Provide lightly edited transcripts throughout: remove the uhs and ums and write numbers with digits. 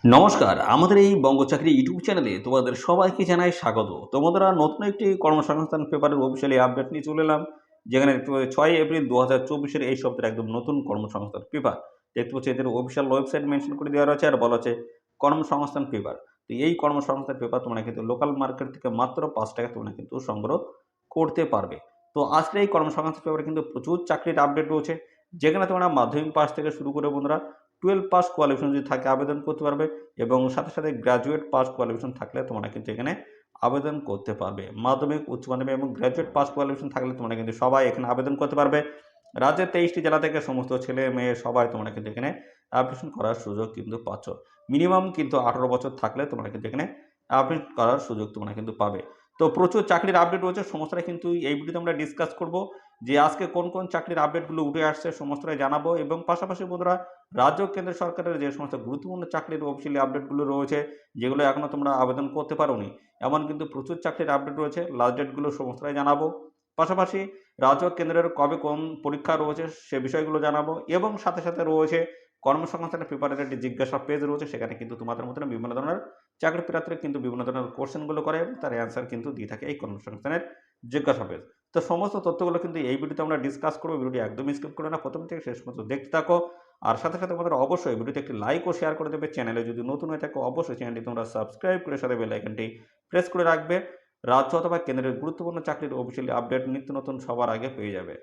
নমস্কার, আমাদের এই বঙ্গচাকরি ইউটিউব চ্যানেলে তোমাদের সবাইকে জানাই স্বাগত। তোমাদের নতুন একটি কর্মসংস্থান পেপারের অফিসিয়ালি আপডেট নিয়ে চলে এলাম। যেখানে 6 এপ্রিল 2024 এই সপ্তাহের একদম নতুন কর্মসংস্থান পেপার। দেখতে পাচ্ছি এদের অফিসিয়াল ওয়েবসাইট মেনশন করে দেওয়া রয়েছে আর বলা আছে কর্মসংস্থান পেপার। তো এই কর্মসংস্থান পেপার তোমরা কিন্তু লোকাল মার্কেট থেকে মাত্র ৫ টাকা তোমরা কিন্তু সংগ্রহ করতে পারবে। তো আজকের এই কর্মসংস্থান পেপারে কিন্তু প্রচুর চাকরির আপডেট রয়েছে। যেখানে তোমরা মাধ্যমিক পাস থেকে শুরু করে বন্ধুরা 12 পাস কোয়ালিফিকেশন যদি থাকে আবেদন করতে পারবে। এবং সাথে সাথে গ্র্যাজুয়েট পাস কোয়ালিফিকেশন থাকলে তোমরা কিন্তু এখানে আবেদন করতে পারবে। মাধ্যমিক, উচ্চ মাধ্যমিক এবং গ্র্যাজুয়েট পাস কোয়ালিফিকেশন থাকলে তোমরা কিন্তু সবাই এখানে আবেদন করতে পারবে। রাজ্যের 23টি জেলা থেকে সমস্ত ছেলে মেয়ে সবাই তোমরা কিন্তু এখানে অ্যাপ্লিকেশন করার সুযোগ কিন্তু পাচ্ছ। মিনিমাম কিন্তু 18 বছর থাকলে তোমরা কিন্তু এখানে অ্যাপ্লিকেশন করার সুযোগ তোমরা কিন্তু পাবে। তো প্রচুর চাকরির আপডেট রয়েছে, সমস্তটাই কিন্তু এই ভিডিওতে আমরা ডিসকাস করব যে আজকে কোন কোন চাকরির আপডেটগুলো উঠে আসছে সমস্তটাই জানাবো। এবং পাশাপাশি বন্ধুরা রাজ্য কেন্দ্র সরকারের যে সমস্ত গুরুত্বপূর্ণ চাকরির অফিসিয়ালি আপডেটগুলো রয়েছে যেগুলো এখনও তোমরা আবেদন করতে পারোনি, এমন কিন্তু প্রচুর চাকরির আপডেট রয়েছে, লাস্ট ডেটগুলো সমস্তটাই জানাবো। পাশাপাশি রাজ্য কেন্দ্রের কবে কোন পরীক্ষা রয়েছে সে বিষয়গুলো জানাবো। এবং সাথে সাথে রয়েছে কর্মসংস্থানের পেপারের একটি জিজ্ঞাসা পেজ রয়েছে, সেখানে কিন্তু তোমাদের মতন বিভিন্ন ধরনের চাকরি প্রার্থীরা কিন্তু বিভিন্ন ধরনের কোশ্চেনগুলো করে এবং তার অ্যান্সার কিন্তু দিয়ে থাকে এই কর্মসংস্থানের জিজ্ঞাসা পেজ। তো সমস্ত তথ্যগুলো কিন্তু এই ভিডিওতে আমরা ডিসকাস করবো। ভিডিওটি একদমই স্কিপ করে না, প্রথম থেকে শেষ পর্যন্ত দেখতে থাকো। আর সাথে সাথে আমাদের অবশ্যই ভিডিওতে একটি লাইক ও শেয়ার করে দেবে। চ্যানেলে যদি নতুন হয়ে থাকে অবশ্যই চ্যানেলটি তোমরা সাবস্ক্রাইব করে সাথে বেল আইকনটি প্রেস করে রাখবে। রাজ্য অথবা কেন্দ্রের গুরুত্বপূর্ণ চাকরির অফিসিয়ালি আপডেট নিত্য নতুন সবার আগে পেয়ে যাবে।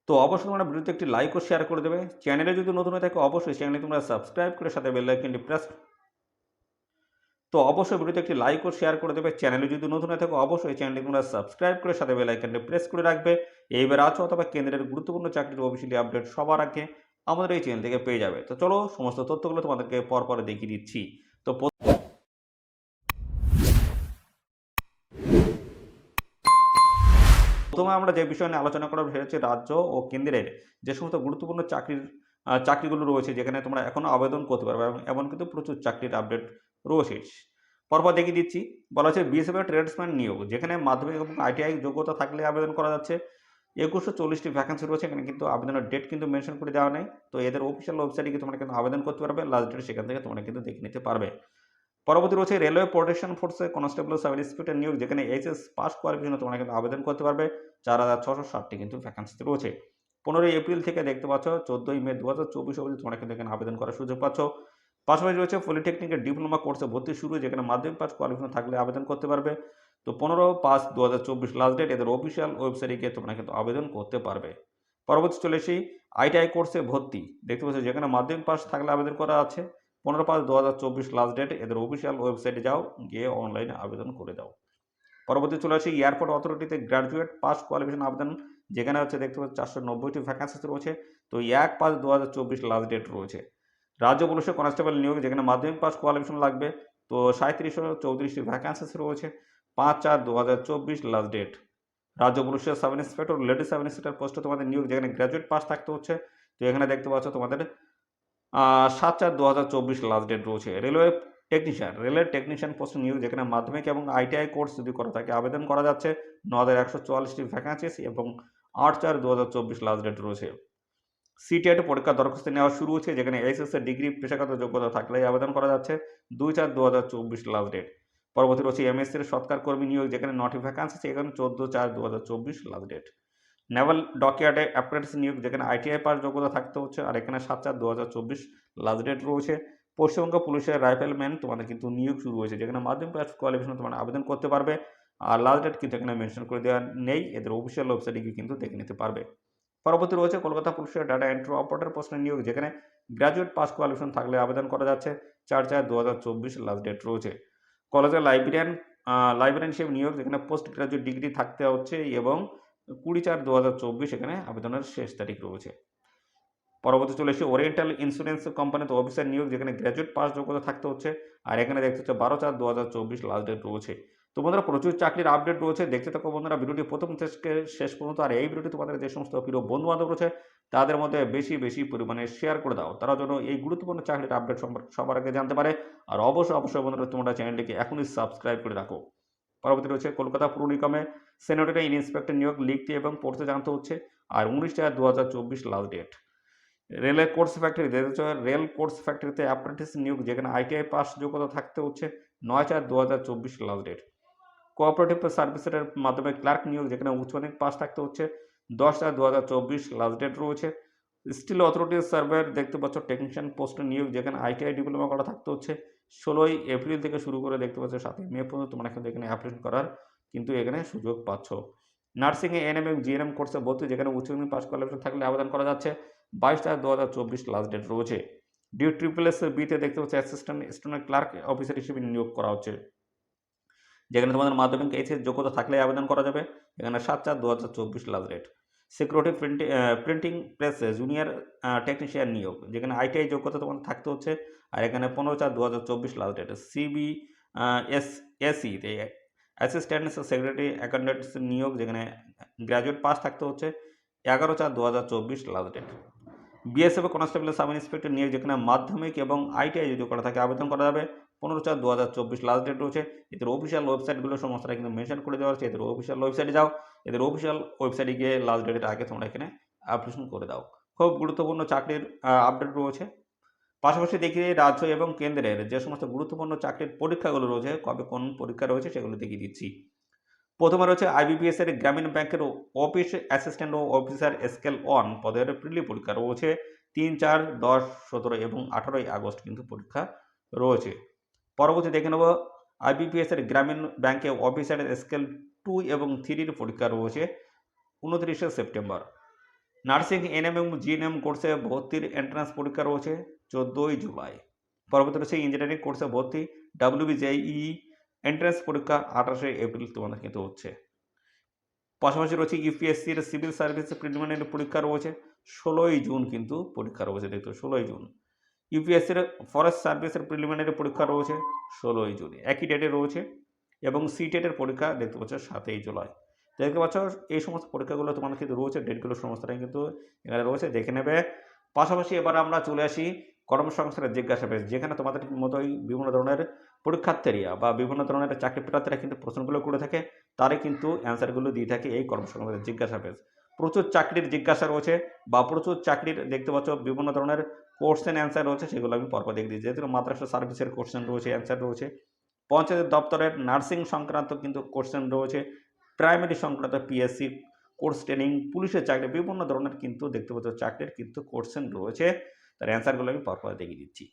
তো অবশ্যই তোমরা ভিডিওতে একটি লাইক ও শেয়ার করে দেবে। চ্যানেলে যদি নতুন হয়ে থাকে অবশ্যই চ্যানেলটি তোমরা সাবস্ক্রাইব করে সাথে বেল আইকনটি প্রেস তো অবশ্যই ভিডিওতে একটি লাইক ও শেয়ার করে দেবে। চ্যানেলে যদি নতুন হয়ে থাকে অবশ্যই চ্যানেলটি তোমরা সাবস্ক্রাইব করে সাথে বেল আইকনটি প্রেস করে রাখবে। এইবার আছো অথবা কেন্দ্রের গুরুত্বপূর্ণ চাকরির অফিসিয়ালি আপডেট সবার আগে আমাদের এই চ্যানেল থেকে পেয়ে যাবে। তো চলো সমস্ত তথ্যগুলো তোমাদেরকে পরপর দেখিয়ে দিচ্ছি। তো প্রথমে আমরা যে বিষয় নিয়ে আলোচনা করা সেটা হচ্ছে রাজ্য ও কেন্দ্রের যে সমস্ত গুরুত্বপূর্ণ চাকরিগুলো রয়েছে যেখানে তোমরা এখনো আবেদন করতে পারবে এবং এমন কিন্তু প্রচুর চাকরির আপডেট রয়েছে। পরপর দেখিয়ে দিচ্ছি। বলা হচ্ছে বিএসএফ এর ট্রেডসম্যান নিয়োগ, যেখানে মাধ্যমিক এবং আইটিআই যোগ্যতা থাকলে আবেদন করা যাচ্ছে। 2140টি ভ্যাকেন্সি রয়েছে, এখানে কিন্তু আবেদনের ডেট কিন্তু মেনশন করে দেওয়া নেই। তো এদের অফিসিয়াল ওয়েবসাইটে গিয়ে তোমরা কিন্তু আবেদন করতে পারবে, লাস্ট ডেট সেখান থেকে তোমরা কিন্তু দেখে নিতে পারবে। পরবর্তী রয়েছে রেলওয়ে প্রোটেকশন ফোর্সে কনস্টেবল সাব ইন্সপেক্টর নিয়োগ, যেখানে এইচএস পাস কোয়ালিফিকেশনে তোমরা কিন্তু আবেদন করতে পারবে। 4660টি কিন্তু ভ্যাকেন্সি রয়েছে। 15ই এপ্রিল থেকে দেখতে পাচ্ছ 14ই মে 2024 অবধি তোমরা কিন্তু এখানে আবেদন করার সুযোগ পাচ্ছ। পাশাপাশি রয়েছে পলিটেকনিকের ডিপ্লোমা কোর্সে ভর্তি শুরু, যেখানে মাধ্যমিক পাস কোয়ালিফিকেশন থাকলে আবেদন করতে পারবে। তো 15/5/2024 লাস্ট ডেট, এদের অফিসিয়াল ওয়েবসাইটে গিয়ে তোমরা কিন্তু আবেদন করতে পারবে। পরবর্তী চলে এসেছি আইটিআই কোর্সে ভর্তি, দেখতে পাচ্ছ যেখানে মাধ্যমিক পাস থাকলে আবেদন করা আছে। 15/5/2024 লাস্ট ডেট, এদের অফিসিয়াল ওয়েবসাইটে যাও, গিয়ে অনলাইনে আবেদন করে দাও। পরবর্তী চলে আসি এয়ারপোর্ট অথরিটিতে গ্র্যাজুয়েট পাস কোয়ালিফিকেশন আবেদন, যেখানে হচ্ছে দেখতে পাচ্ছি 490টি ভ্যাকেন্সি রয়েছে। তো 1/5/2024 লাস্ট ডেট রয়েছে। রাজ্য পুলিশের কনস্টেবল নিয়োগ, যেখানে মাধ্যমিক পাস কোয়ালিফিকেশন লাগবে। তো 3734টি ভ্যাকেন্সি রয়েছে। 5/4/2024 লাস্ট ডেট। রাজ্য পুলিশের sub inspector lady sub inspector পোস্টে তোমাদের নিয়োগ, যেখানে গ্র্যাজুয়েট পাস থাকতে হচ্ছে। তো এখানে দেখতে পাচ্ছ তোমাদের 7/4/2024 লাস্ট ডেট রয়েছে। রেলের টেকনিশিয়ান পোস্টে নিয়োগ, যেখানে মাধ্যমিক এবং আইটিআই কোর্স যদি করা থাকে আবেদন করা যাচ্ছে। 9144টি ভ্যাকেন্সিস এবং 8/4/2024 লাস্ট ডেট রয়েছে। সিটেট পরীক্ষার দরখাস্ত নেওয়া শুরু হচ্ছে, যেখানে এইচএস এর ডিগ্রি পেশাগত যোগ্যতা থাকলেই আবেদন করা যাচ্ছে। 2/4/2024 লাস্ট ডেট। পরবর্তী রয়েছে এমএসসির সৎকার কর্মী নিয়োগ, যেখানে 9টি ভ্যাকেন্সি, এখানে 14/4/2024 লাস্ট ডেট। নেভাল ডকইয়ার্ডে অ্যাপ্রেন্টিস নিয়োগ, যেখানে আইটিআই পাস যোগ্যতা থাকতে হচ্ছে, আর এখানে 7/4/2024 লাস্ট ডেট রয়েছে। পশ্চিমবঙ্গ পুলিশের রাইফেলম্যান তোমাদের কিন্তু নিয়োগ শুরু হয়েছে, যেখানে মাধ্যমিক পাস কোয়ালিফিকেশন তোমরা আবেদন করতে পারবে। আর লাস্ট ডেট কিন্তু এখানে মেনশন করে দেওয়া নেই, এদের অফিসিয়াল ওয়েবসাইটে গিয়ে কিন্তু দেখে নিতে পারবে। পরবর্তী রয়েছে কলকাতা পুলিশের ডাটা এন্ট্রি অপারেটর পোস্টে নিয়োগ, যেখানে গ্র্যাজুয়েট পাস কোয়ালিফিকেশন থাকলে আবেদন করা যাচ্ছে। 4/4/2024 লাস্ট ডেট রয়েছে। কলেজের লাইব্রেরিয়ান হিসেবে নিয়োগ, যেখানে পোস্ট গ্রাজুয়েট ডিগ্রি থাকতে হচ্ছে এবং 20/4/2024 এখানে আবেদনের শেষ তারিখ রয়েছে। পরবর্তী চলে এসে ওরিয়েন্টাল ইন্স্যুরেন্স কোম্পানিতে অফিসার নিয়োগ, যেখানে গ্র্যাজুয়েট পাস যোগ্যতা থাকতে হচ্ছে। আর এখানে দেখতে হচ্ছে 12/4/2024 লাস্ট ডেট রয়েছে। তো বন্ধুরা প্রচুর চাকরির আপডেট রয়েছে, দেখতে থাকো বন্ধুরা ভিডিওটি প্রথম থেকে শেষ পর্যন্ত। আর এই ভিডিওটি তোমাদের যে সমস্ত প্রিয় বন্ধু বান্ধব রয়েছে তাদের মধ্যে বেশি বেশি পরিমাণে শেয়ার করে দাও, তারা যেন এই গুরুত্বপূর্ণ চাকরির আপডেট সম্পর্কে সবার আগে জানতে পারে। আর অবশ্যই অবশ্যই বন্ধুরা তোমরা চ্যানেলটিকে এখনই সাবস্ক্রাইব করে রাখো। পরবর্তী রয়েছে কলকাতা পুর নিগমে সেনেটরে ইন্সপেক্টর নিয়োগ লিখতে এবং পড়তে জানতে হচ্ছে, আর 19/4/2024 লাস্ট ডেট। রেলের কোর্স ফ্যাক্টরি রেল কোর্স ফ্যাক্টরিতে অ্যাপ্রেন্টিস নিয়োগ, যেখানে আইটিআই পাস যোগ্যতা থাকতে হচ্ছে, 9/4/2024 লাস্ট ডেট। কোঅপারেটিভ সার্ভিসের মাধ্যমে ক্লার্ক নিয়োগ, যেখানে উচ্চ মাধ্যমিক পাস থাকতে হচ্ছে, 10/4/2024 লাস্ট ডেট রয়েছে। স্টিল অথরিটি সার্ভেয়ার দেখতে পাচ্ছ টেকনিশিয়ান পোস্টে নিয়োগ, যেখানে আইটিআই ডিপ্লোমা করা থাকতে হচ্ছে, 16ই এপ্রিল থেকে শুরু করে দেখতে পাচ্ছ 7ই মে পর্যন্ত তোমরা কিন্তু এখানে অ্যাপ্লাই করার কিন্তু এখানে সুযোগ পাচ্ছ। নার্সিংয়ে এনএম এবং জিএনএম কোর্সে ভর্তি, যেখানে উচ্চ মাধ্যমিক পাস কোয়ালিফিকেশন থাকলে আবেদন করা যাচ্ছে, 22/4/2024 লাস্ট ডেট রয়েছে। DSSS বিতে দেখতে পাচ্ছ অ্যাসিস্ট্যান্ট স্টোনের ক্লার্ক অফিসার হিসেবে নিয়োগ করা হচ্ছে, যেখানে তোমাদের মাধ্যমিক এইচএস যোগ্যতা থাকলে আবেদন করা যাবে, এখানে 7/4/2024 লাস্ট ডেট। সিকিউরিটি প্রিন্টিং প্রেসে জুনিয়র টেকনিশিয়ান নিয়োগ, যেখানে আইটিআই যোগ্যতা তোমাদের থাকতে হচ্ছে, আর এখানে 15/4/2024 লাস্ট ডেট। CBSEতে অ্যাসিস্ট্যান্ট সেক্রেটারি অ্যাকাউন্ট্যান্টস নিয়োগ, যেখানে গ্র্যাজুয়েট পাস থাকতে হচ্ছে, 11/4/2024 last date. BSF constable sub inspector নিয়োগ, যেখানে মাধ্যমিক এবং আইটিআই যদি করা থাকে আবেদন করা যাবে, 15/4/2024 লাস্ট ডেট রয়েছে। এদের অফিসিয়াল ওয়েবসাইটগুলো সমস্তটা কিন্তু মেনশন করে দেওয়া হচ্ছে, এদের অফিসিয়াল ওয়েবসাইটে যাও, এদের অফিসিয়াল ওয়েবসাইটে গিয়ে লাস্ট ডেটের আগে তোমরা এখানে অ্যাপ্লিকেশন করে দাও। খুব গুরুত্বপূর্ণ চাকরির আপডেট রয়েছে। পাশাপাশি দেখিয়ে রাজ্য এবং কেন্দ্রের যে সমস্ত গুরুত্বপূর্ণ চাকরির পরীক্ষাগুলো রয়েছে, কবে কোন পরীক্ষা রয়েছে সেগুলো দেখিয়ে দিচ্ছি। প্রথমে রয়েছে আইবিপিএস এর গ্রামীণ ব্যাংকের অফিস অ্যাসিস্ট্যান্ট ও অফিসার স্কেল 1 পদের প্রিলি পরীক্ষা রয়েছে, 3, 4, 10, 17 এবং 18 আগস্ট কিন্তু পরীক্ষা রয়েছে। পরবর্তী দেখে নেব আইবিপিএস এর গ্রামীণ ব্যাংকে অফিসার স্কেল 2 এবং 3 পরীক্ষা রয়েছে 29 সেপ্টেম্বর। নার্সিং এনএম এবং জিএনএম কোর্সে ভর্তির এন্ট্রান্স পরীক্ষা রয়েছে 14 জুলাই। পরবর্তী রয়েছে ইঞ্জিনিয়ারিং কোর্সে ভর্তি WBJEE এন্ট্রান্স পরীক্ষা 28 এপ্রিল তোমাদের কিন্তু হচ্ছে। পাশাপাশি রয়েছে ইউপিএসসির সিভিল সার্ভিস প্রিলিমিনারি পরীক্ষা রয়েছে 16 জুন কিন্তু পরীক্ষা রয়েছে, দেখতো 16 জুন। ইউপিএসসির ফরেস্ট সার্ভিসের প্রিলিমিনারি পরীক্ষা রয়েছে 16 জুন, একই ডেটে রয়েছে। এবং সিটেটের পরীক্ষা দেখতে পাচ্ছ 7 জুলাই। দেখতে পাচ্ছ এই সমস্ত পরীক্ষাগুলো তোমাদের কিন্তু রয়েছে, ডেটগুলো সমস্তটাই কিন্তু এখানে রয়েছে, দেখে নেবে। পাশাপাশি এবার আমরা চলে আসি কর্মসংস্থানের জিজ্ঞাসাবাদ, যেখানে তোমাদের মতোই বিভিন্ন ধরনের পরীক্ষার্থীরা বা বিভিন্ন ধরনের চাকরি প্রার্থীরা কিন্তু প্রশ্নগুলো করে থাকে, তারই কিন্তু অ্যান্সারগুলো দিয়ে থাকে এই কর্মসংস্থানের জিজ্ঞাসাবাদ। প্রচুর চাকরির জিজ্ঞাসা রয়েছে বা প্রচুর চাকরির দেখতে পাচ্ছ বিভিন্ন ধরনের কোশ্চেন অ্যান্সার রয়েছে, সেগুলো আমি পরপর দেখে দিচ্ছি। যেহেতু মাদ্রাসা সার্ভিসের কোশ্চেন রয়েছে, অ্যান্সার রয়েছে, পঞ্চায়েত দপ্তরের নার্সিং সংক্রান্ত কিন্তু কোশ্চেন রয়েছে, প্রাইমারি সংক্রান্ত পিএসসি কোর্স ট্রেনিং, পুলিশের চাকরি, বিভিন্ন ধরনের কিন্তু দেখতে পাচ্ছ চাকরির কিন্তু কোশ্চেন রয়েছে, তার অ্যান্সারগুলো আমি পরপর দেখিয়ে দিচ্ছি।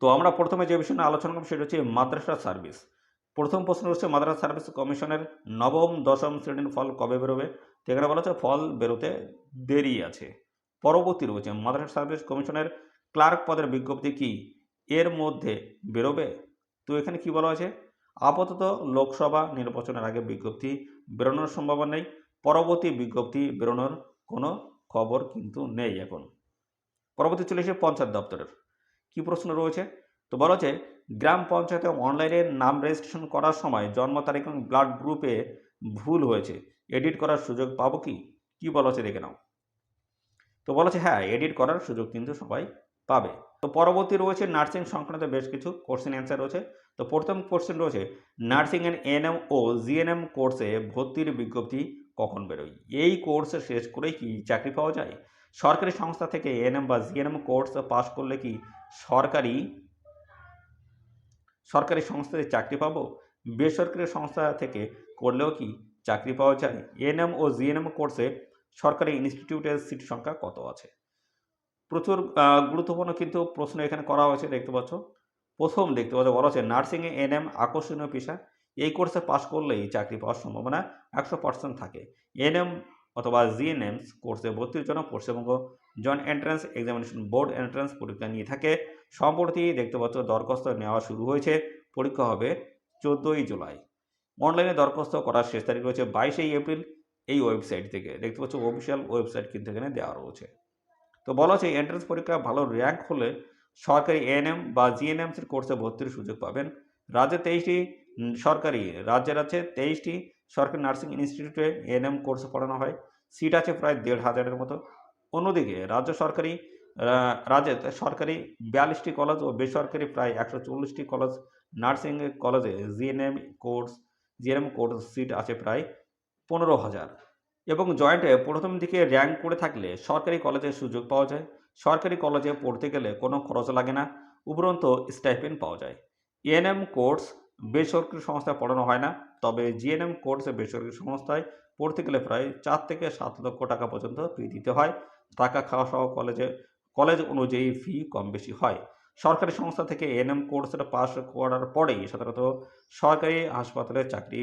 তো আমরা প্রথমে যে বিষয় নিয়ে আলোচনা করব সেটা হচ্ছে মাদ্রাসা সার্ভিস। প্রথম প্রশ্ন হচ্ছে মাদ্রাসা সার্ভিস কমিশনের নবম দশম শ্রেণীর ফল কবে বেরোবে? তো এখানে বলা হচ্ছে ফল বেরোতে দেরি আছে। পরবর্তী রয়েছে মাদ্রাসা সার্ভিস কমিশনের ক্লার্ক পদের বিজ্ঞপ্তি কি এর মধ্যে বেরোবে? তো এখানে কি বলা হয়েছে, আপাতত লোকসভা নির্বাচনের আগে বিজ্ঞপ্তি বেরোনোর সম্ভাবনা নেই, পরবর্তী বিজ্ঞপ্তি বেরোনোর কোনো খবর কিন্তু নেই এখন। পরবর্তী চলে এসে পঞ্চায়েত দপ্তরের কি প্রশ্ন রয়েছে? তো বলা হচ্ছে গ্রাম পঞ্চায়েতে অনলাইনে নাম রেজিস্ট্রেশন করার সময় জন্ম তারিখ এবং ব্লাড গ্রুপে ভুল হয়েছে, এডিট করার সুযোগ পাবো কি? কি বলা হচ্ছে দেখে নাও। তো বলা হচ্ছে হ্যাঁ, এডিট করার সুযোগ কিন্তু সবাই পাবে। তো পরবর্তী রয়েছে নার্সিং সংক্রান্ত বেশ কিছু কোশ্চেন অ্যান্সার রয়েছে। তো প্রথম কোশ্চেন রয়েছে নার্সিং এন্ড এএনএম ও জিএনএম কোর্সে ভর্তির বিজ্ঞপ্তি কখন বেরোয়? এই কোর্স শেষ করেই কি চাকরি পাওয়া যায়? সরকারি সংস্থা থেকে এএনএম বা জিএনএম কোর্স পাস করলে কি সরকারি সংস্থায় চাকরি পাবো? বেসরকারি সংস্থা থেকে করলেও কি চাকরি পাওয়া যায়? এএনএম ও জিএনএম কোর্সে সরকারি ইনস্টিটিউটের সিট সংখ্যা কত আছে? প্রচুর গুরুত্বপূর্ণ কিন্তু প্রশ্ন এখানে করা হয়েছে, দেখতে পাচ্ছ। প্রথম দেখতে পাচ্ছ বলা হচ্ছে নার্সিংয়ে এএনএম আকর্ষণীয় পেশা, এই কোর্সে পাশ করলেই চাকরি পাওয়ার সম্ভাবনা 100% থাকে। এএনএম অথবা জিএনএম কোর্সে ভর্তির জন্য Paschimbanga joint entrance examination board entrance পরীক্ষা নিয়ে থাকে। সম্প্রতি দেখতে পাচ্ছ দরখাস্ত নেওয়া শুরু হয়েছে, পরীক্ষা হবে 14 জুলাই। অনলাইনে দরখাস্ত করার শেষ তারিখ রয়েছে 22 এপ্রিল। এই ওয়েবসাইট থেকে দেখতে পাচ্ছ অফিসিয়াল ওয়েবসাইট কিন্তু এখানে দেওয়া রয়েছে। তো বলা হচ্ছে এন্ট্রান্স পরীক্ষা ভালো র্যাঙ্ক হলে সরকারি এএনএম বা জিএনএমসির কোর্সে ভর্তির সুযোগ পাবেন। রাজ্যে 23টি রাজ্যে 23টি সরকারি নার্সিং ইনস্টিটিউটে এএনএম কোর্স পড়ানো হয়, সিট আছে প্রায় 1,500-এর মতো। অন্যদিকে রাজ্যে সরকারি 42টি কলেজ ও বেসরকারি প্রায় 140টি কলেজ নার্সিং কলেজে GNM course GNM course seat আছে প্রায় 15,000। এবং জয়েন্টে প্রথম দিকে র্যাঙ্ক করে থাকলে সরকারি কলেজে সুযোগ পাওয়া যায়। সরকারি কলেজে পড়তে গেলে কোনো খরচ লাগে না, উপরন্ত স্টাইপেন্ড পাওয়া যায়। এএনএম কোর্স বেসরকারি সংস্থায় পড়ানো হয় না, তবে জিএনএম কোর্স বেসরকারি সংস্থায় পড়তে গেলে প্রায় 4 থেকে 7 লক্ষ টাকা পর্যন্ত ফি দিতে হয়। টাকা খাওয়া সহ কলেজ অনুযায়ী ফি কম বেশি হয়। সরকারি সংস্থা থেকে এএনএম কোর্সটা পাস করার পরেই সাধারণত সরকারি হাসপাতালে চাকরি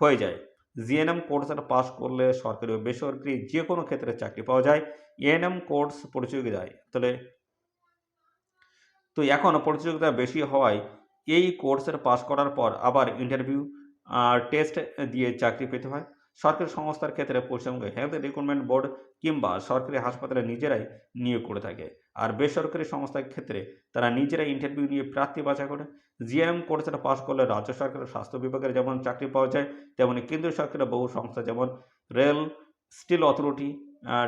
হয়ে যায়। জিএনএম কোর্সটা পাস করলে সরকারি ও বেসরকারি যে কোনো ক্ষেত্রে চাকরি পাওয়া যায়। এএনএম কোর্স প্রতিযোগিতায় তো এখন প্রতিযোগিতা বেশি হওয়ায় এই কোর্সের পাস করার পর আবার ইন্টারভিউ টেস্ট দিয়ে চাকরি পেতে হয়। সরকারি সংস্থার ক্ষেত্রে পশ্চিমবঙ্গ হেলথ রিক্রুটমেন্ট বোর্ড কিংবা সরকারি হাসপাতালে নিজেরাই নিয়োগ করে থাকে। আর বেসরকারি সংস্থার ক্ষেত্রে তারা নিজেরাই ইন্টারভিউ নিয়ে প্রার্থী বাছাই করে। জিএনএম কোর্সটা পাস করলে রাজ্য সরকারের স্বাস্থ্য বিভাগের যেমন চাকরি পাওয়া যায়, তেমনি কেন্দ্রীয় সরকারের বহু সংস্থা যেমন রেল, স্টিল অথরিটি,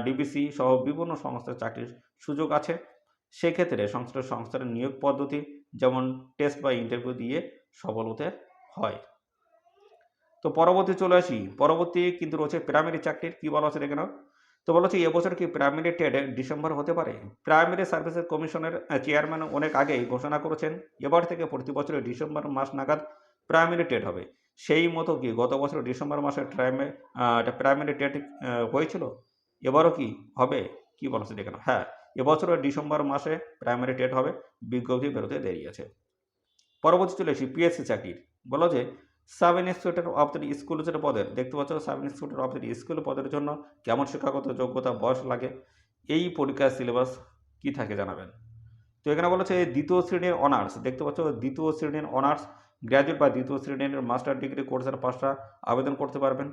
ডিবিসি সহ বিভিন্ন সংস্থার চাকরির সুযোগ আছে। সেক্ষেত্রে সংস্থার নিয়োগ পদ্ধতি যেমন টেস্ট বা ইন্টারভিউ দিয়ে সফল হতে হয়। তো পরবর্তী চলে আসি, পরবর্তী কিন্তু রয়েছে প্রাইমারি চাকরির কি বলা আছে দেখে নাও। তো বলা হচ্ছে এবছর কি প্রাইমারি টেট ডিসেম্বর হতে পারে। প্রাইমারি সার্ভিসেস কমিশনের চেয়ারম্যান অনেক আগেই ঘোষণা করেছেন এবার থেকে প্রতি বছরের ডিসেম্বর মাস নাগাদ প্রাইমারি টেট হবে। সেই মতো কি গত বছর ডিসেম্বর মাসে প্রাইমারি টেট হয়েছিল, এবারও কি হবে কি বলা আছে দেখে নাও। হ্যাঁ, এবছরের ডিসেম্বর মাসে প্রাইমারি টেট হবে, বিজ্ঞপ্তি বেরোতে দেরি আছে। পরবর্তী চলে আসি পিএসসি চাকরির। বলো যে sub inspector of the school যেটা পদের দেখতে পাচ্ছ, sub inspector of the school পদের জন্য কেমন শিক্ষাগত যোগ্যতা বয়স লাগে, এই পরীক্ষার সিলেবাস কি থাকে জানাবেন। তো এখানে বলেছে দ্বিতীয় শ্রেণীর অনার্স দেখতে পাচ্ছ, দ্বিতীয় শ্রেণীর অনার্স গ্র্যাজুয়েট বা দ্বিতীয় শ্রেণীর মাস্টার ডিগ্রি কোর্সের পাশটা আবেদন করতে পারবেন।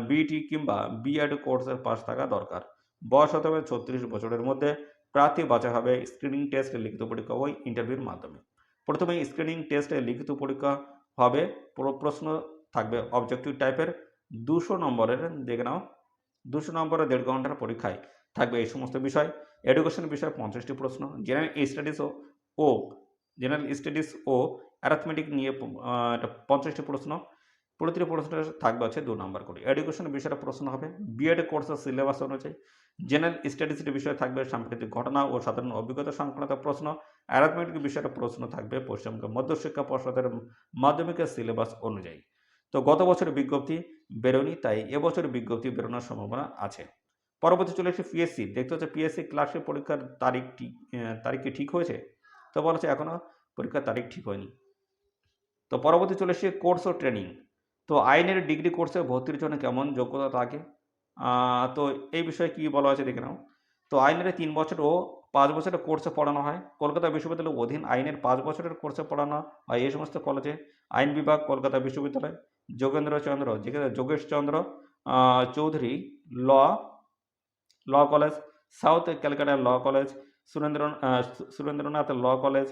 বিটি কিংবা বিএড কোর্সের পাস থাকা দরকার। বয়স হতে হবে 36 বছরের মধ্যে। প্রার্থী বাছাই হবে স্ক্রিনিং টেস্ট, লিখিত পরীক্ষা ও ইন্টারভিউর মাধ্যমে। প্রথমে স্ক্রিনিং টেস্টে লিখিত পরীক্ষা হবে, প্রশ্ন থাকবে অবজেক্টিভ টাইপের 200 নম্বরের, দেখে নাও 200 নম্বরের 1.5 ঘন্টার পরীক্ষায় থাকবে এই সমস্ত বিষয়। এডুকেশন বিষয়ে 50টি প্রশ্ন, জেনারেল স্টাডিজ ও অ্যারিথমেটিক নিয়ে 50টি প্রশ্ন। প্রতিটি প্রশ্ন থাকবে হচ্ছে 2 নম্বর করে। এডুকেশন বিষয়ে প্রশ্ন হবে বিএড কোর্সের সিলেবাস অনুযায়ী। জেনারেল স্ট্যাটিস্টিক্স বিষয়ে থাকবে সাম্প্রতিক ঘটনা ও সাধারণ অভিজ্ঞতা সংক্রান্ত প্রশ্ন। অ্যারিথমেটিক বিষয়ে প্রশ্ন থাকবে পশ্চিমবঙ্গ মধ্যশিক্ষা পর্ষদের মাধ্যমিকের সিলেবাস অনুযায়ী। তো গত বছরের বিজ্ঞপ্তি বেরোনি, তাই এবছর বিজ্ঞপ্তি বেরোনোর সম্ভাবনা আছে। পরবর্তী চলে এসে পিএসসি দেখতে হচ্ছে, পিএসসি ক্লাসের পরীক্ষার তারিখ কি ঠিক হয়েছে। তো বলা হচ্ছে এখনো পরীক্ষার তারিখ ঠিক হয়নি। তো পরবর্তী চলে এসে কোর্স ও ট্রেনিং। তো আইনের ডিগ্রি কোর্সে ভর্তির জন্য কেমন যোগ্যতা থাকে, তো এই বিষয়ে কি বলা হয়েছে দেখে নাও। তো আইনের 3 বছর ও 5 বছরের কোর্সে পড়ানো হয়। কলকাতা বিশ্ববিদ্যালয়ের অধীন আইনের 5 বছরের কোর্সে পড়ানো হয় এই সমস্ত কলেজে। আইন বিভাগ কলকাতা বিশ্ববিদ্যালয়, Jogesh Chandra Chowdhury law college, South Calcutta law college, Surendranath law college,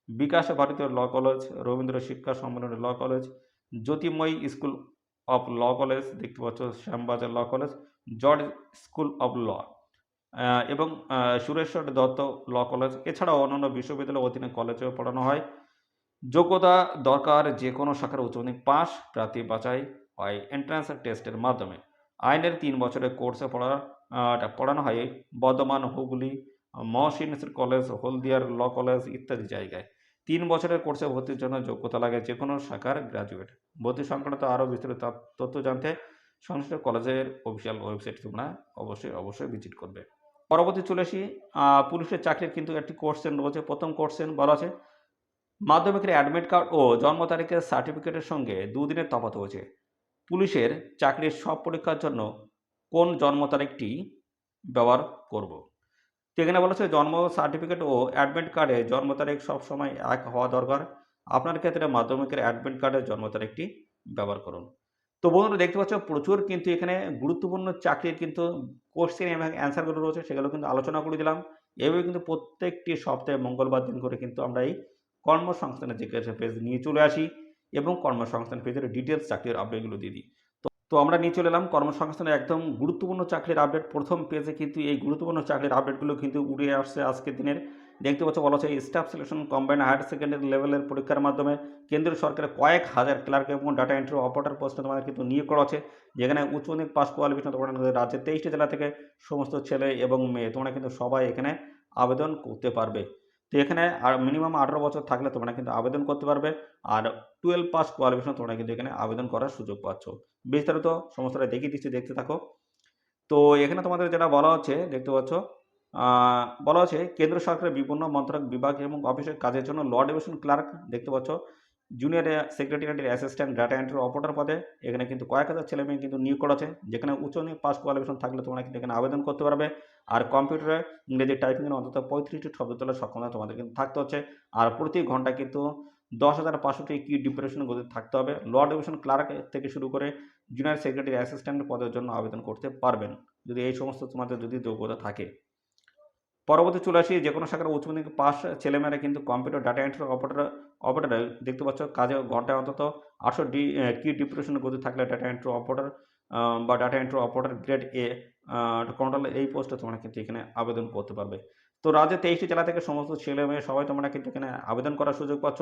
Bikash Bharatiya law college, Rabindra Shiksha Sammilani law college, Jyotirmoyee school of law college দেখতে পাচ্ছ, Shyambazar law college, George school of law এবং সুরেশ্বর দত্ত ল কলেজ। এছাড়াও অন্যান্য বিশ্ববিদ্যালয়ের অধীনে কলেজেও পড়ানো হয়। যোগ্যতা দরকার যে কোনো শাখার উচ্চ মাধ্যমিক পাস, প্রার্থী বাছাই হয় এন্ট্রান্স টেস্টের মাধ্যমে। আইনের 3 বছরের কোর্সে পড়ানো হয় বর্ধমান, হুগলি, মহসিন কলেজ, হলদিয়ার ল কলেজ ইত্যাদি জায়গায়। 3 বছরের কোর্সে ভর্তির জন্য যোগ্যতা লাগে যে কোনো শাখার গ্র্যাজুয়েট। ভর্তি সংক্রান্ত আরও বিস্তারিত তথ্য জানতে সংশ্লিষ্ট কলেজের অফিসিয়াল ওয়েবসাইট তোমরা অবশ্যই ভিজিট করবে। পরবর্তী চলে আসি, পুলিশের চাকরির কিন্তু একটি কোশ্চেন রয়েছে। প্রথম কোশ্চেন বলা আছে মাধ্যমিকের অ্যাডমিট কার্ড ও জন্ম তারিখের সার্টিফিকেটের সঙ্গে 2 দিনের তফাৎ হয়েছে। পুলিশের চাকরির সব পরীক্ষার জন্য কোন জন্ম তারিখটি ব্যবহার করব। তো এখানে বলা হচ্ছে জন্ম সার্টিফিকেট ও অ্যাডমিট কার্ডে জন্ম তারিখ সবসময় এক হওয়া দরকার। আপনার ক্ষেত্রে মাধ্যমিকের অ্যাডমিট কার্ডের জন্ম তারিখটি ব্যবহার করুন। তো বন্ধুরা দেখতে পাচ্ছ প্রচুর কিন্তু এখানে গুরুত্বপূর্ণ চাকরির কিন্তু কোশ্চেন এবং অ্যান্সারগুলো রয়েছে, সেগুলো কিন্তু আলোচনা করে দিলাম। এভাবে কিন্তু প্রত্যেকটি সপ্তাহে মঙ্গলবার দিন করে কিন্তু আমরা এই কর্মসংস্থানের জিজ্ঞাসা পেজ নিয়ে চলে আসি এবং কর্মসংস্থান পেজের ডিটেলস চাকরির আপডেটগুলো দিয়ে দিই। তো আমরা নিয়ে চলে এলাম কর্মসংস্থানের একদম গুরুত্বপূর্ণ চাকরির আপডেট। প্রথম পেজে কিন্তু এই গুরুত্বপূর্ণ চাকরির আপডেটগুলো কিন্তু উড়ে আসছে আজকের দিনের, দেখতে পাচ্ছ বলা হচ্ছে staff selection combined higher secondary লেভেলের পরীক্ষার মাধ্যমে কেন্দ্রীয় সরকারের কয়েক হাজার ক্লার্ক এবং ডাটা এন্ট্রি অপারেটর পোস্টে তোমাদের কিন্তু নিয়োগ করা হচ্ছে, যেখানে উচ্চ মাধ্যমিক পাস কোয়ালিফিকেশন তোমরা কিন্তু রাজ্যের 23টি জেলা থেকে সমস্ত ছেলে এবং মেয়ে তোমরা কিন্তু সবাই এখানে আবেদন করতে পারবে। তো এখানে আর মিনিমাম 18 বছর থাকলে তোমরা কিন্তু আবেদন করতে পারবে, আর 12 পাস কোয়ালিফিকেশন তোমরা কিন্তু এখানে আবেদন করার সুযোগ পাচ্ছ। বিস্তারিত সমস্তটা দেখিয়ে দিচ্ছি, দেখতে থাকো। তো এখানে তোমাদের যেটা বলা হচ্ছে দেখতে পাচ্ছ, বলা হচ্ছে কেন্দ্র সরকারের বিভিন্ন মন্ত্রক বিভাগ এবং অফিসের কাজের জন্য ল ডিভিশন ক্লার্ক দেখতে পাচ্ছ, জুনিয়র সেক্রেটারিয়েটের অ্যাসিস্ট্যান্ট ডাটা এন্ট্রি অপারেটর পদে এখানে কিন্তু কয়েক হাজার ছেলে মেয়ে কিন্তু নিয়োগ করা আছে, যেখানে উচ্চ পাস কোয়ালিফিকেশন থাকলে তোমরা কিন্তু এখানে আবেদন করতে পারবে। আর কম্পিউটারে ইংরেজি টাইপিংয়ের অন্তত 35টি শব্দ তোলার সক্ষমতা তোমাদের কিন্তু থাকতে হচ্ছে, আর প্রতি ঘন্টা কিন্তু 10,500টি কি ডিপ্রেশন গতি থাকতে হবে। ল ডিভিশন ক্লার্ক থেকে শুরু করে জুনিয়র সেক্রেটারি অ্যাসিস্ট্যান্ট পদের জন্য আবেদন করতে পারবেন যদি এই সমস্ত তোমাদের যদি যোগ্যতা থাকে। পরবর্তী চলে আসি, যে কোনো শাখার উচ্চ মাধ্যমিক পাস ছেলেমেয়েরা কিন্তু কম্পিউটার ডাটা এন্ট্রি অপারেটর দেখতে পাচ্ছ কাজে ঘন্টায় অন্তত 800 কি ডিপ্রেশনের গতি থাকলে ডাটা এন্ট্রি অপারেটর বা data entry operator grade A control এই পোস্টে তোমরা কিন্তু এখানে আবেদন করতে পারবে। তো রাজ্যের 23টি জেলা থেকে সমস্ত ছেলে মেয়ে সবাই তোমরা কিন্তু এখানে আবেদন করার সুযোগ পাচ্ছ।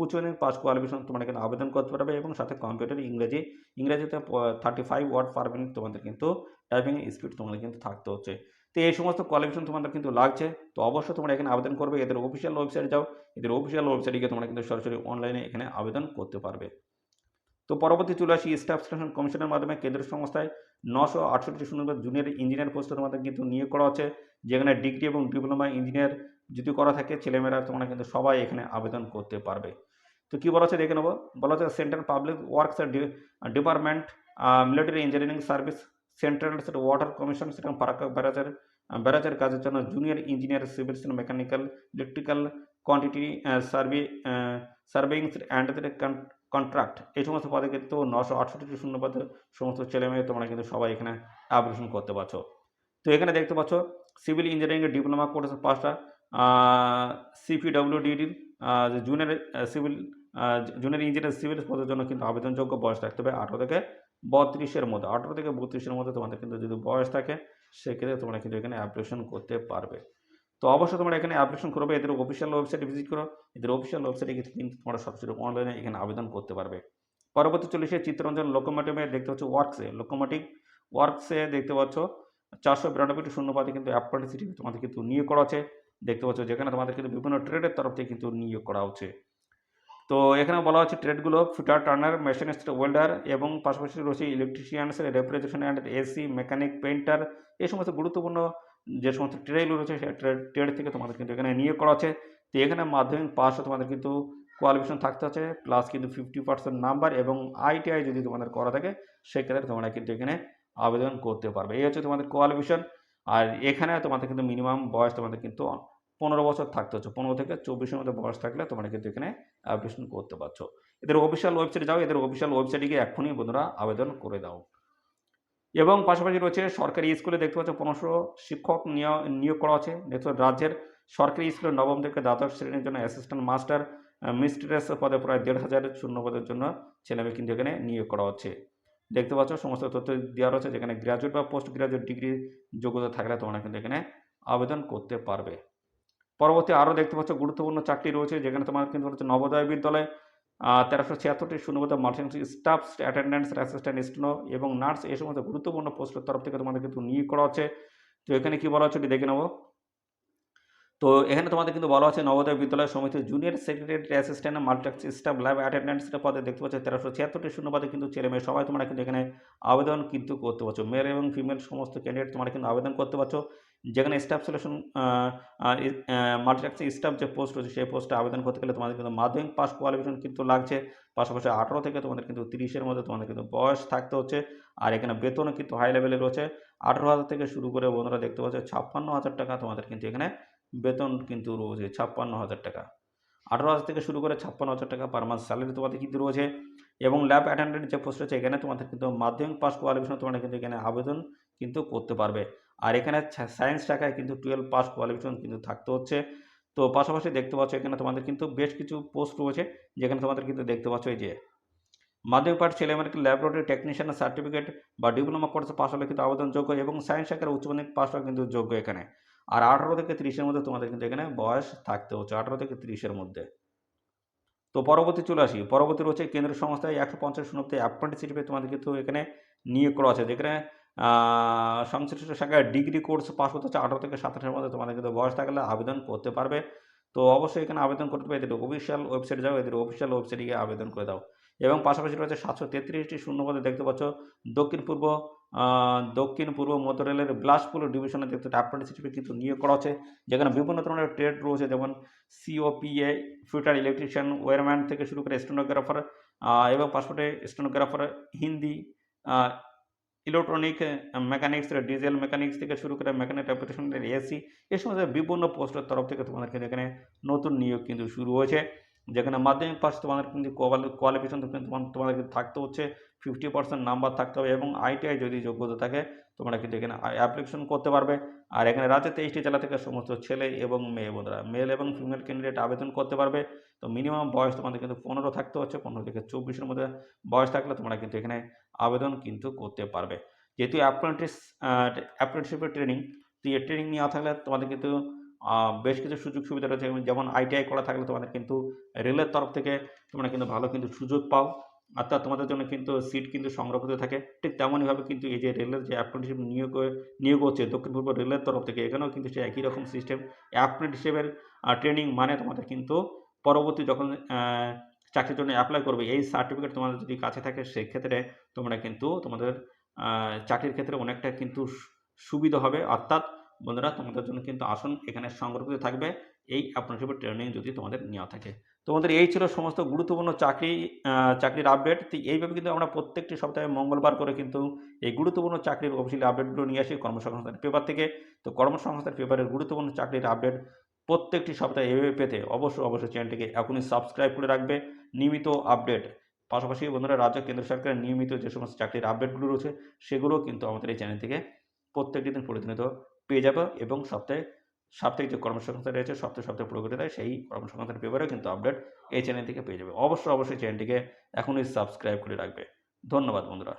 উচ্চ মাধ্যমিক পাস কোয়ালিফিকেশন তোমরা কিন্তু আবেদন করতে পারবে এবং সাথে কম্পিউটার ইংরেজিতে 35 ওয়ার্ড পার মিনিট তোমাদের কিন্তু টাইপিং স্পিড তোমাদের কিন্তু থাকতে হচ্ছে। তো এই সমস্ত কোয়ালিফিকেশন তোমাদের কিন্তু লাগছে, তো অবশ্যই তোমরা এখানে আবেদন করবে। এদের অফিসিয়াল ওয়েবসাইটে যাও, এদের অফিসিয়াল ওয়েবসাইটে গিয়ে তোমরা কিন্তু সরাসরি অনলাইনে এখানে আবেদন করতে পারবে। তো পরবর্তী চলে আসি, স্টাফ সিলেকশন কমিশনের মাধ্যমে কেন্দ্রীয় সংস্থায় 968 শূন্যপদ জুনিয়র ইঞ্জিনিয়ার পোস্টে তোমাদের কিন্তু নিয়োগ করা হচ্ছে, যেখানে ডিগ্রি এবং ডিপ্লোমা ইঞ্জিনিয়ার যদি করা থাকে ছেলেমেয়েরা তোমরা কিন্তু সবাই এখানে আবেদন করতে পারবে। তো কী বলা হচ্ছে দেখে নেবো, বলা হচ্ছে central public works department, military engineering service, central water commission এবং ফারাক্কা ব্যারাজের কাজের জন্য junior engineer civil mechanical electrical quantity surveying and contract এই সমস্ত পদে কিন্তু 968টি শূন্যপদে সমস্ত ছেলে মেয়ে তোমরা কিন্তু সবাই এখানে আবেদন করতে পারছো। তো এখানে দেখতে পাচ্ছ সিভিল ইঞ্জিনিয়ারিংয়ের ডিপ্লোমা কোর্স পাঁচটা, সিপিডব্লিউডির জুনিয়র জুনিয়র ইঞ্জিনিয়ার সিভিল পদের জন্য কিন্তু আবেদনযোগ্য বয়স থাকতে হবে 18 থেকে 32-এর মধ্যে। 18 থেকে 32-এর মধ্যে তোমাদের কিন্তু যদি বয়স থাকে সেক্ষেত্রে তোমরা কিন্তু এখানে অ্যাপ্লিকেশন করতে পারবে। তো অবশ্যই তোমরা এখানে অ্যাপ্লিকেশন করবে, এদের অফিসিয়াল ওয়েবসাইটে ভিজিট করো, এদের অফিসিয়াল ওয়েবসাইটে কিন্তু তোমরা সরাসরি অনলাইনে এখানে আবেদন করতে পারবে। পরবর্তী চলে এসে চিত্তরঞ্জন লোকোমোটিভে দেখতে পাচ্ছ ওয়ার্কসে দেখতে পাচ্ছ 492টি শূন্যপদে কিন্তু অ্যাপ্রেন্টিসশিপ তোমাদের কিন্তু নিয়োগ করা আছে দেখতে পাচ্ছ, যেখানে তোমাদের কিন্তু বিভিন্ন ট্রেডের তরফ থেকে কিন্তু নিয়োগ করা হচ্ছে। তো এখানে বলা হচ্ছে ট্রেডগুলো ফিটার, টার্নার, মেশিনিস্ট, ওয়েল্ডার এবং পাশাপাশি রয়েছে electricians, refrigeration and AC, mechanic, painter, এই সমস্ত গুরুত্বপূর্ণ যে সমস্ত ট্রেডগুলো রয়েছে সেই ট্রেড থেকে তোমাদের কিন্তু এখানে নিয়োগ করা আছে। তো এখানে মাধ্যমিক পাশে তোমাদের কিন্তু কোয়ালিফিকেশন থাকতে হচ্ছে প্লাস কিন্তু 50% নাম্বার এবং ITI যদি তোমাদের করা থাকে সেক্ষেত্রে তোমরা কিন্তু এখানে আবেদন করতে পারবে। এই হচ্ছে তোমাদের কোয়ালিফিকেশন। আর এখানে তোমাদের কিন্তু মিনিমাম বয়স তোমাদের কিন্তু 15 বছর থাকতে হচ্ছে, 15 থেকে 24-এর মধ্যে বয়স থাকলে তোমরা কিন্তু এখানে অ্যাপ্লিকেশন করতে পারছো। এদের অফিসিয়াল ওয়েবসাইটে যাও, এদের অফিসিয়াল ওয়েবসাইটে গিয়ে এখনই বন্ধুরা আবেদন করে দাও। এবং পাশাপাশি রয়েছে সরকারি স্কুলে দেখতে পাচ্ছ 1500 শিক্ষক নিয়োগ করা আছে। দেখতে রাজ্যের সরকারি স্কুলে নবম থেকে দ্বাদশ শ্রেণীর জন্য অ্যাসিস্ট্যান্ট মাস্টার মিস্ট্রেস পদে প্রায় 1,500 শূন্যপদের জন্য ছেলেমেয়ে কিন্তু এখানে নিয়োগ করা হচ্ছে। দেখতে পাচ্ছ সমস্ত তথ্য দেওয়া রয়েছে, যেখানে গ্র্যাজুয়েট বা পোস্ট গ্র্যাজুয়েট ডিগ্রি যোগ্যতা থাকলে তোমরা কিন্তু এখানে আবেদন করতে পারবে। পরবর্তী আরও দেখতে পাচ্ছ গুরুত্বপূর্ণ চাকরি রয়েছে, যেখানে তোমার কিন্তু হচ্ছে নবোদয় বিদ্যালয় 1376টি শূন্যপদে multi staff attendance, assistant steno এবং নার্স এই সমস্ত গুরুত্বপূর্ণ পোস্টের তরফ থেকে তোমাদের কিন্তু নিয়োগ করা হচ্ছে। তো এখানে কি বলা হচ্ছে এটি দেখে নেব। তো এখানে তোমাদের কিন্তু বলা হচ্ছে নবোদয় বিদ্যালয় সমিতির junior secretary assistant multitask staff lab অ্যাটেন্ডেন্সের পদে দেখতে পাচ্ছ 1376টি শূন্যপদে কিন্তু ছেলে মেয়ে সবাই তোমরা কিন্তু এখানে আবেদন কিন্তু করতে পারছো। মেল এবং ফিমেল সমস্ত ক্যান্ডিডেট তোমরা কিন্তু আবেদন করতে পারছো, যেখানে স্টাফ সিলেকশন মাল্টিটাস্ক স্টাফ যে পোস্ট রয়েছে সেই পোস্টে আবেদন করতে গেলে তোমাদের কিন্তু মাধ্যমিক পাস কোয়ালিফিকেশন কিন্তু লাগছে, পাশাপাশি 18 থেকে তোমাদের কিন্তু 30-এর মধ্যে তোমাদের কিন্তু বয়স থাকতে হচ্ছে। আর এখানে বেতনও কিন্তু হাই লেভেলে রয়েছে, 18,000 থেকে শুরু করে বন্ধুরা দেখতে পাচ্ছ 56,000 টাকা তোমাদের কিন্তু এখানে বেতন কিন্তু রয়েছে। 56,000 টাকা, 18,000 থেকে শুরু করে 56,000 টাকা পার মান্থ স্যালারি তোমাদের কিন্তু রয়েছে। এবং ল্যাব অ্যাটেন্ডেন্ট যে পোস্ট রয়েছে এখানে তোমাদের কিন্তু মাধ্যমিক পাস কোয়ালিফিকেশন তোমরা কিন্তু এখানে আবেদন কিন্তু করতে পারবে। আর এখানে সায়েন্স শাখায় কিন্তু 12 পাস কোয়ালিফিকেশন কিন্তু থাকতে হচ্ছে। তো পাশাপাশি দেখতে পাচ্ছ এখানে তোমাদের কিন্তু বেশ কিছু পোস্ট রয়েছে, যেখানে তোমাদের কিন্তু দেখতে পাচ্ছ এই যে মাধ্যমিক পাঠ ছেলেমেয়েকে ল্যাবরেটরি টেকনিশিয়ান সার্টিফিকেট বা ডিপ্লোমা কোর্সে পাস হলে কিন্তু আবেদনযোগ্য এবং সায়েন্স শাখার উচ্চ মাধ্যমিক পাস হলে কিন্তু যোগ্য এখানে। আর 18 থেকে 30-এর মধ্যে তোমাদের কিন্তু এখানে বয়স থাকতে হচ্ছে, 18 থেকে 30-এর মধ্যে। তো পরবর্তী চলে আসি। পরবর্তী রয়েছে কেন্দ্রীয় সংস্থায় 150 শতাংশে অ্যাপ্রেন্টিসশিপে তোমাদের কিন্তু এখানে নিয়োগ করা আছে। যেখানে সংশ্লিষ্ট শাখায় ডিগ্রি কোর্স পাস করতে হচ্ছে 18 থেকে 27 এর মধ্যে তোমাদের কিন্তু বয়স থাকলে আবেদন করতে পারবে। তো অবশ্যই এখানে আবেদন করতে হবে, এদের অফিসিয়াল ওয়েবসাইটে যাও, এদের অফিসিয়াল ওয়েবসাইটে গিয়ে আবেদন করে দাও। এবং পাশাপাশি রয়েছে 733টি শূন্যপদে দেখতে পাচ্ছ দক্ষিণ পূর্ব মধ্য রেলের বিলাসপুর ডিভিশনে দেখতে অ্যাপ্রেন্টিসশিপে কিন্তু নিয়োগ করা হচ্ছে। যেখানে বিভিন্ন ধরনের ট্রেড রয়েছে, যেমন সিওপিএ, ফিটার ইলেকট্রিশিয়ান, ওয়্যারম্যান থেকে শুরু করে স্টেনোগ্রাফার এবং পাসপোর্টে stenographer, Hindi, electronic mechanics, diesel mechanics থেকে শুরু করে মেকানিক অপারেশন, এসি, এই সমস্ত বিভিন্ন পোস্টের তরফ থেকে তোমাদের কিন্তু এখানে নতুন নিয়োগ কিন্তু শুরু হয়েছে। যেখানে মাধ্যমিক পাস তোমাদের কিন্তু কোয়ালিফিকেশন তোমাদের কিন্তু থাকতে হচ্ছে 50% নাম্বার থাকতে হবে, এবং আইটিআই যদি যোগ্যতা থাকে তোমরা কিন্তু এখানে অ্যাপ্লিকেশন করতে পারবে। আর এখানে রাজ্যের 23টি জেলা থেকে সমস্ত ছেলে এবং মেয়ে বন্ধুরা, মেল এবং ফিমেল ক্যান্ডিডেট আবেদন করতে পারবে। তো মিনিমাম বয়স তোমাদের কিন্তু 15 থাকতে হচ্ছে, 15 থেকে 24-এর মধ্যে বয়স থাকলে তোমরা কিন্তু এখানে আবেদন কিন্তু করতে পারবে। যেহেতু অ্যাপ্রেন্টিসশিপের ট্রেনিং, তো এই ট্রেনিং নেওয়া থাকলে তোমাদের কিন্তু বেশ কিছু সুযোগ সুবিধা রয়েছে। যেমন আইটিআই করা থাকলে তোমাদের কিন্তু রেলের তরফ থেকে তোমরা কিন্তু ভালো কিন্তু সুযোগ পাও, অর্থাৎ তোমাদের জন্য কিন্তু সিট কিন্তু সংরক্ষিত থাকে। ঠিক তেমনইভাবে কিন্তু এই যে রেলের যে অ্যাপ্রেন্টিসশিপ নিয়োগ হচ্ছে দক্ষিণ পূর্ব রেলের তরফ থেকে, এখানেও কিন্তু সে একই রকম সিস্টেম। অ্যাপ্রেন্টিসশিপের ট্রেনিং মানে তোমাদের কিন্তু পরবর্তী যখন চাকরির জন্য অ্যাপ্লাই করবে, এই সার্টিফিকেট তোমাদের যদি কাছে থাকে সেক্ষেত্রে তোমরা কিন্তু তোমাদের চাকরির ক্ষেত্রে অনেকটা কিন্তু সুবিধা হবে। অর্থাৎ বন্ধুরা, তোমাদের জন্য কিন্তু আসন এখানে সংরক্ষিত থাকবে এই অ্যাপ্রেন্টিসশিপের ট্রেনিং যদি তোমাদের নেওয়া থাকে। তো আমাদের এই ছিল সমস্ত গুরুত্বপূর্ণ চাকরির আপডেট। তো এইভাবে কিন্তু আমরা প্রত্যেকটি সপ্তাহে মঙ্গলবার করে কিন্তু এই গুরুত্বপূর্ণ চাকরির অফিসিয়াল আপডেটগুলো নিয়ে আসি কর্মসংস্থান পেপার থেকে। তো কর্মসংস্থান পেপারের গুরুত্বপূর্ণ চাকরির আপডেট প্রত্যেকটি সপ্তাহে এভাবে পেতে অবশ্যই চ্যানেলটিকে এখনই সাবস্ক্রাইব করে রাখবে। নিয়মিত আপডেট, পাশাপাশি বন্ধুরা রাজ্য কেন্দ্র সরকারের নিয়মিত যে সমস্ত চাকরির আপডেটগুলো রয়েছে সেগুলোও কিন্তু আমাদের এই চ্যানেল থেকে প্রত্যেকটি দিন প্রতিনিয়ত পেয়ে যাবে। এবং সাপ্তাহিক যে কর্মসংস্থান রয়েছে সপ্তাহে প্রগতি দেয়, সেই কর্মসংস্থান পেপারেও কিন্তু আপডেট এই চ্যানেল থেকে পেয়ে যাবে। অবশ্যই চ্যানেলটিকে এখনই সাবস্ক্রাইব করে রাখবে। ধন্যবাদ বন্ধুরা।